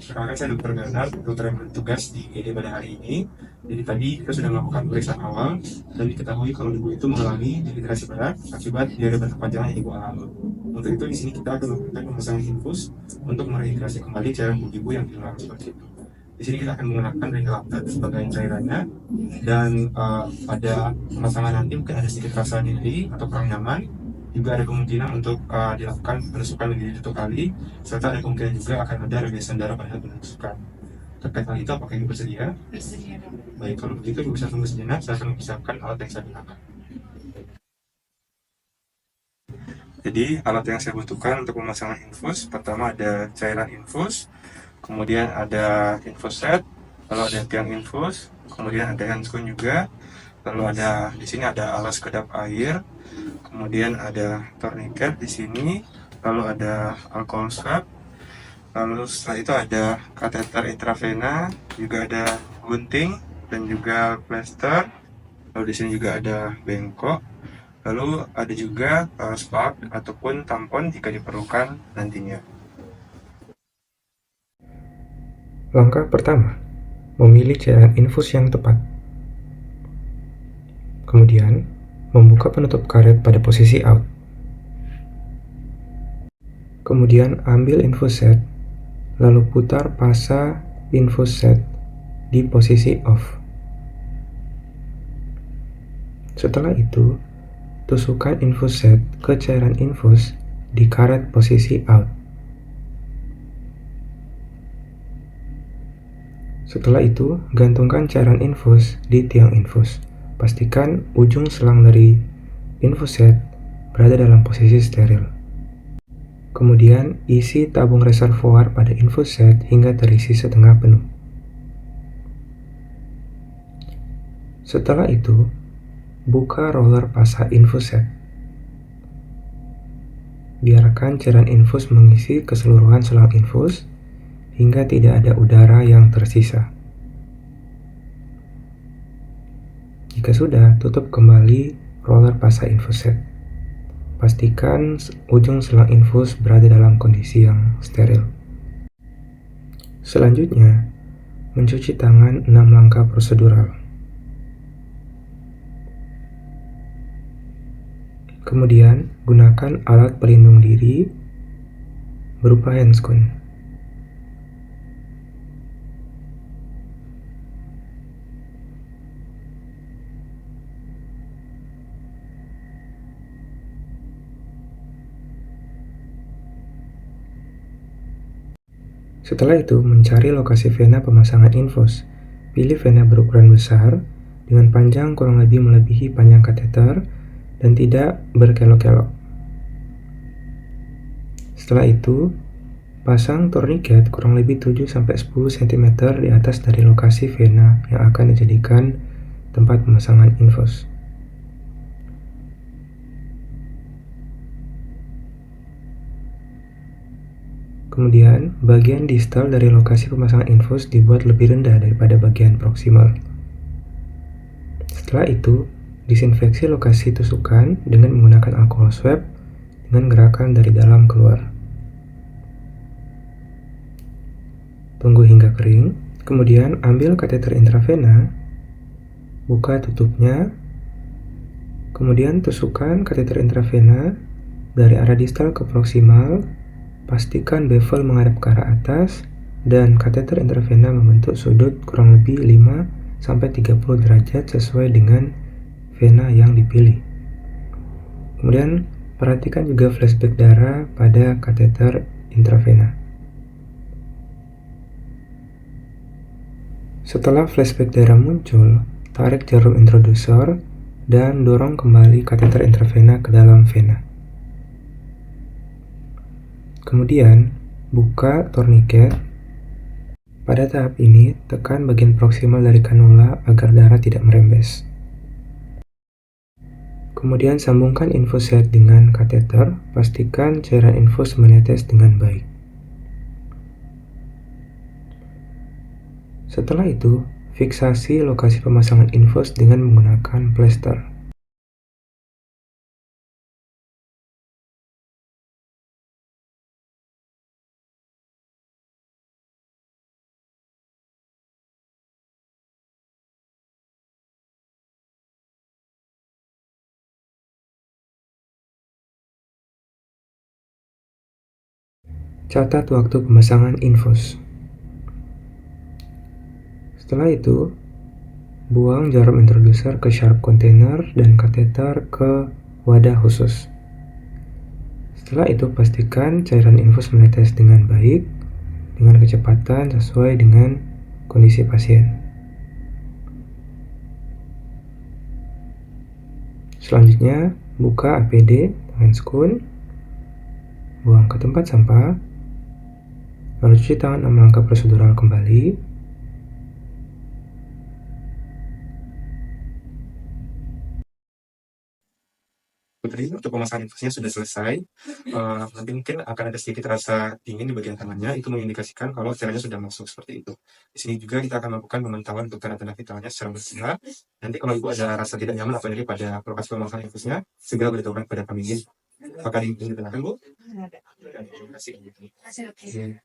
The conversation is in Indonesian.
Perkenalkan saya Dr. Bernard, dokter yang bertugas di IGD pada hari ini. Jadi tadi kita sudah melakukan pemeriksaan awal dan diketahui kalau ibu itu mengalami dehidrasi berat akibat diare berkepanjangan yang ibu alami. Untuk itu di sini kita akan melakukan pemasangan infus untuk merehidrasi kembali cairan tubuh ibu yang hilang seperti itu. Di sini kita akan menggunakan Regalactat sebagai cairannya dan pada pemasangan nanti mungkin ada sedikit rasa nyeri atau kurang nyaman, juga ada kemungkinan untuk dilakukan penusukan lebih dari 1 kali, serta ada kemungkinan juga akan ada rebesan darah pada penusukan. Terkait hal itu, apakah ibu bersedia? Bersedia dong. Baik, kalau begitu ibu bisa tunggu sejenak, saya akan mempersiapkan alat yang saya gunakan. Jadi, alat yang saya butuhkan untuk pemasangan infus, pertama ada cairan infus, kemudian ada infus set, lalu ada tiang infus, kemudian ada handscoon juga, lalu ada di sini ada alas kedap air, kemudian ada tourniquet di sini, lalu ada alcohol swab, lalu setelah itu ada kateter intravena, juga ada gunting dan juga plester, lalu di sini juga ada bengkok, lalu ada juga spark ataupun tampon jika diperlukan nantinya. Langkah pertama, memilih cairan infus yang tepat. Kemudian, membuka penutup karet pada posisi out. Kemudian ambil infus set, lalu putar pasa infus set di posisi off. Setelah itu, tusukkan infus set ke cairan infus di karet posisi out. Setelah itu, gantungkan cairan infus di tiang infus. Pastikan ujung selang dari infus set berada dalam posisi steril. Kemudian, isi tabung reservoir pada infus set hingga terisi setengah penuh. Setelah itu, buka roller pasa infus set. Biarkan cairan infus mengisi keseluruhan selang infus hingga tidak ada udara yang tersisa. Jika sudah, tutup kembali roller pasa infus set. Pastikan ujung selang infus berada dalam kondisi yang steril. Selanjutnya, mencuci tangan 6 langkah prosedural. Kemudian, gunakan alat pelindung diri berupa handscoon. Setelah itu, mencari lokasi vena pemasangan infus. Pilih vena berukuran besar dengan panjang kurang lebih melebihi panjang kateter dan tidak berkelok-kelok. Setelah itu, pasang tourniquet kurang lebih 7-10 cm di atas dari lokasi vena yang akan dijadikan tempat pemasangan infus. Kemudian, bagian distal dari lokasi pemasangan infus dibuat lebih rendah daripada bagian proksimal. Setelah itu, disinfeksi lokasi tusukan dengan menggunakan alcohol swab dengan gerakan dari dalam keluar. Tunggu hingga kering, kemudian ambil kateter intravena, buka tutupnya, kemudian tusukkan kateter intravena dari arah distal ke proksimal. Pastikan bevel menghadap ke arah atas dan kateter intravena membentuk sudut kurang lebih 5-30 derajat sesuai dengan vena yang dipilih. Kemudian perhatikan juga flashback darah pada kateter intravena. Setelah flashback darah muncul, tarik jarum introdusor dan dorong kembali kateter intravena ke dalam vena. Kemudian, buka tourniquet. Pada tahap ini, tekan bagian proksimal dari kanula agar darah tidak merembes. Kemudian sambungkan infus set dengan kateter, pastikan cairan infus menetes dengan baik. Setelah itu, fiksasi lokasi pemasangan infus dengan menggunakan plester. Catat waktu pemasangan infus. Setelah itu, buang jarum introducer ke sharp container dan kateter ke wadah khusus. Setelah itu, pastikan cairan infus menetes dengan baik dengan kecepatan sesuai dengan kondisi pasien. Selanjutnya, buka APD dengan skun, buang ke tempat sampah, lalu cuci tangan 6 langkah prosedural kembali. Putri, untuk pemasangan infusnya sudah selesai. Nanti mungkin akan ada sedikit rasa dingin di bagian tangannya, itu mengindikasikan kalau cairannya sudah masuk seperti itu. Di sini juga kita akan melakukan pemantauan untuk tanda-tanda vitalnya secara berkala. Nanti kalau ibu ada rasa tidak nyaman atau nyeri pada lokasi pemasangan infusnya, segera beritahukan kepada kami. Apakah ingin ditanyakan, Bu? Terima kasih.